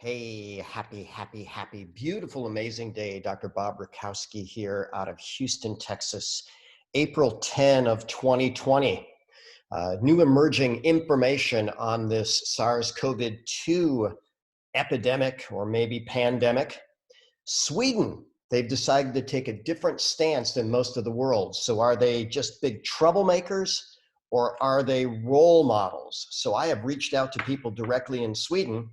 Hey, happy, beautiful, amazing day. Dr. Bob Rakowski here out of Houston, Texas, April 10 of 2020. New emerging information on this SARS-CoV-2 epidemic or maybe pandemic. Sweden, they've decided to take a different stance than most of the world. So are they just big troublemakers or are they role models? So I have reached out to people directly in Sweden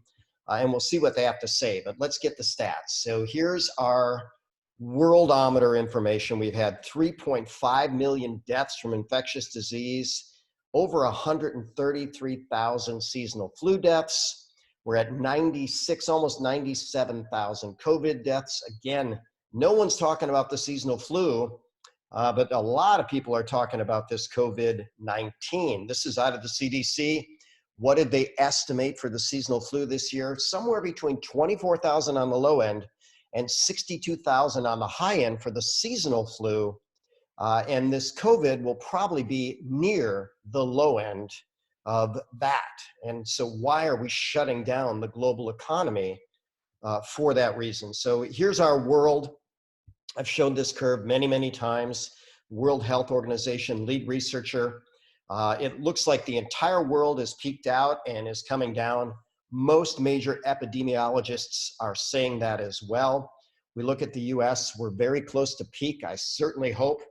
and we'll see what they have to say, but let's get the stats. So here's our worldometer information. We've had 3.5 million deaths from infectious disease, over 133,000 seasonal flu deaths. We're at 96, almost 97,000 COVID deaths. Again, no one's talking about the seasonal flu, but a lot of people are talking about this COVID-19. This is out of the CDC. What did they estimate for the seasonal flu this year? Somewhere between 24,000 on the low end and 62,000 on the high end for the seasonal flu. And this COVID will probably be near the low end of that. And so why are we shutting down the global economy for that reason? So here's our world. I've shown this curve many times. World Health Organization lead researcher. It looks like the entire world is peaked out and is coming down. Most major epidemiologists are saying that as well. We look at the US, we're very close to peak. I certainly hope.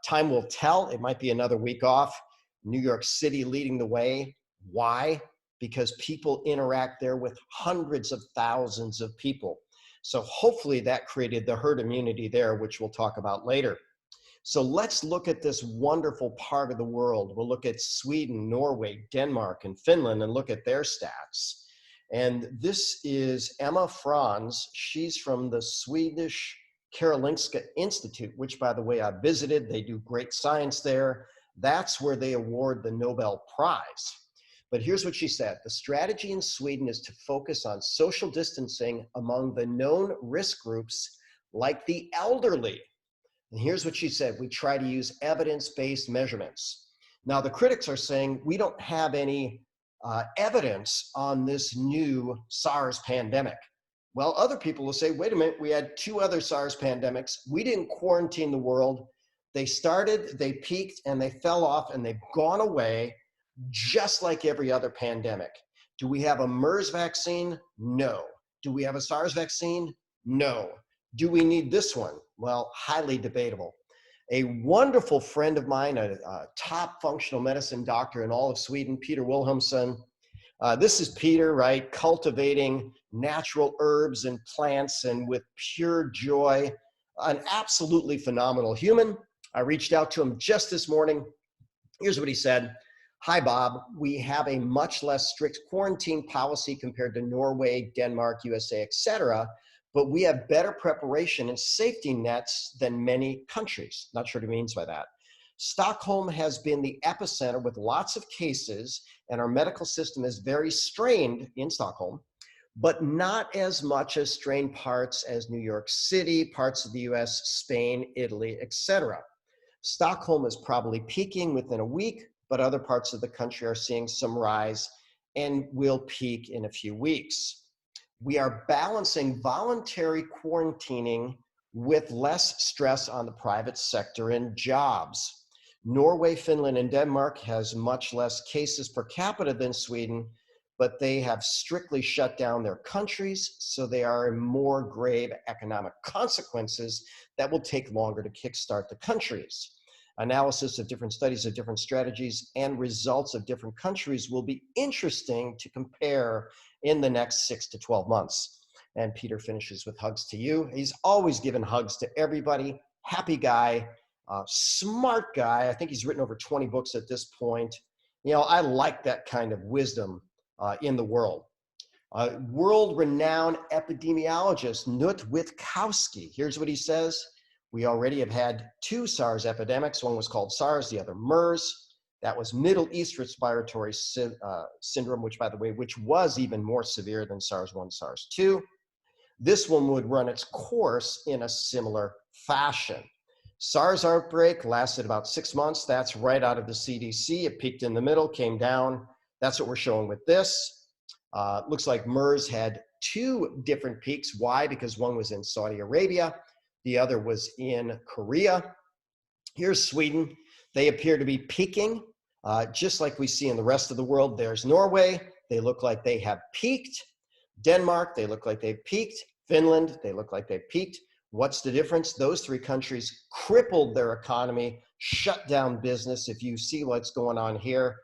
Time will tell. It might be another week off. New York City leading the way. Why? Because people interact there with hundreds of thousands of people. So hopefully that created the herd immunity there, which we'll talk about later. So let's look at this wonderful part of the world. We'll look at Sweden, Norway, Denmark, and Finland and look at their stats. And this is Emma Franz. She's from the Swedish Karolinska Institute, which, by the way, I visited. They do great science there. That's where they award the Nobel Prize. But here's what she said. The strategy in Sweden is to focus on social distancing among the known risk groups like the elderly. And here's what she said. We try to use evidence-based measurements. Now, the critics are saying we don't have any evidence on this new SARS pandemic. Well, other people will say, wait a minute, we had two other SARS pandemics. We didn't quarantine the world. They started, they peaked, and they fell off, and they've gone away just like every other pandemic. Do we have a MERS vaccine? No. Do we have a SARS vaccine? No. Do we need this one? Well, highly debatable. A wonderful friend of mine, a top functional medicine doctor in all of Sweden, Peter Wilhelmsson. This is Peter, right? Cultivating natural herbs and plants and with pure joy. An absolutely phenomenal human. I reached out to him just this morning. Here's what he said. Hi, Bob. We have a much less strict quarantine policy compared to Norway, Denmark, USA, etc., but we have better preparation and safety nets than many countries. Not sure what he means by that. Stockholm has been the epicenter with lots of cases, and our medical system is very strained in Stockholm, but not as much as strained parts as New York City, parts of the US, Spain, Italy, etc. Stockholm is probably peaking within a week, but other parts of the country are seeing some rise and will peak in a few weeks. We are balancing voluntary quarantining with less stress on the private sector and jobs. Norway, Finland, and Denmark has much less cases per capita than Sweden, but they have strictly shut down their countries, so they are in more grave economic consequences that will take longer to kickstart the countries. Analysis of different studies of different strategies and results of different countries will be interesting to compare in the next 6 to 12 months. And Peter finishes with hugs to you. He's always given hugs to everybody. Happy guy, smart guy. I think he's written over 20 books at this point. You know, I like that kind of wisdom in the world. World-renowned epidemiologist Knut Witkowski. Here's what he says. We already have had two SARS epidemics. One was called SARS, the other MERS. That was Middle East respiratory syndrome, which, by the way, which was even more severe than SARS-1, SARS-2. This one would run its course in a similar fashion. SARS outbreak lasted about 6 months. That's right out of the CDC. It peaked in the middle, came down. That's what we're showing with this. Looks like MERS had two different peaks. Why? Because one was in Saudi Arabia, the other was in Korea. Here's Sweden. They appear to be peaking, just like we see in the rest of the world. There's Norway. They look like they have peaked. Denmark, they look like they've peaked. Finland, they look like they've peaked. What's the difference? Those three countries crippled their economy, shut down business. If you see what's going on here,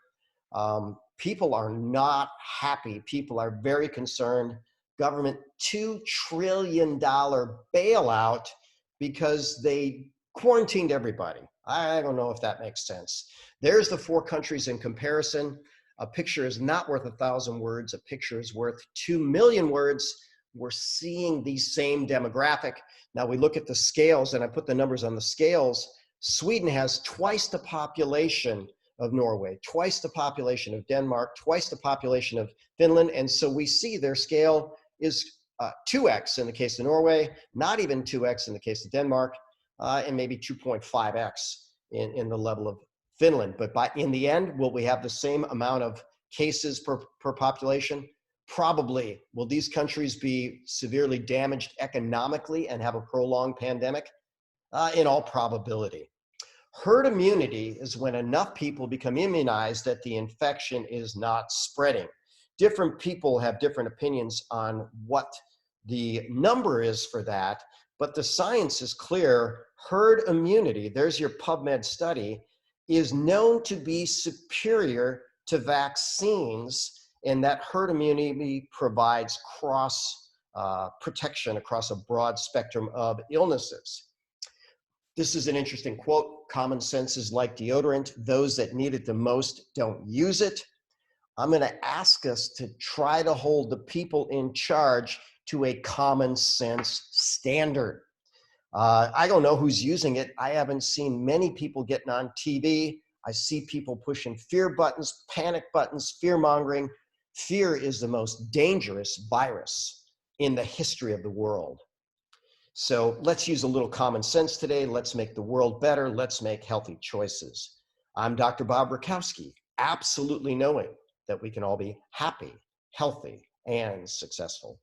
people are not happy. People are very concerned. Government $2 trillion bailout because they quarantined everybody. I don't know if that makes sense. There's the four countries in comparison. A picture is not worth 1,000 words. A picture is worth 2 million words. We're seeing the same demographic. Now we look at the scales, and I put the numbers on the scales. Sweden has twice the population of Norway, twice the population of Denmark, twice the population of Finland. And so we see their scale is 2x in the case of Norway, not even 2x in the case of Denmark, and maybe 2.5x in the level of Finland. But in the end, will we have the same amount of cases per population? Probably. Will these countries be severely damaged economically and have a prolonged pandemic? In all probability. Herd immunity is when enough people become immunized that the infection is not spreading. Different people have different opinions on what the number is for that, but the science is clear. Herd immunity, there's your PubMed study, is known to be superior to vaccines, and that herd immunity provides cross protection across a broad spectrum of illnesses. This is an interesting quote. Common sense is like deodorant. Those that need it the most don't use it. I'm going to ask us to try to hold the people in charge to a common sense standard. I don't know who's using it. I haven't seen many people getting on TV. I see people pushing fear buttons, panic buttons, fear mongering. Fear is the most dangerous virus in the history of the world. So let's use a little common sense today. Let's make the world better. Let's make healthy choices. I'm Dr. Bob Rakowski, absolutely knowing that we can all be happy, healthy, and successful.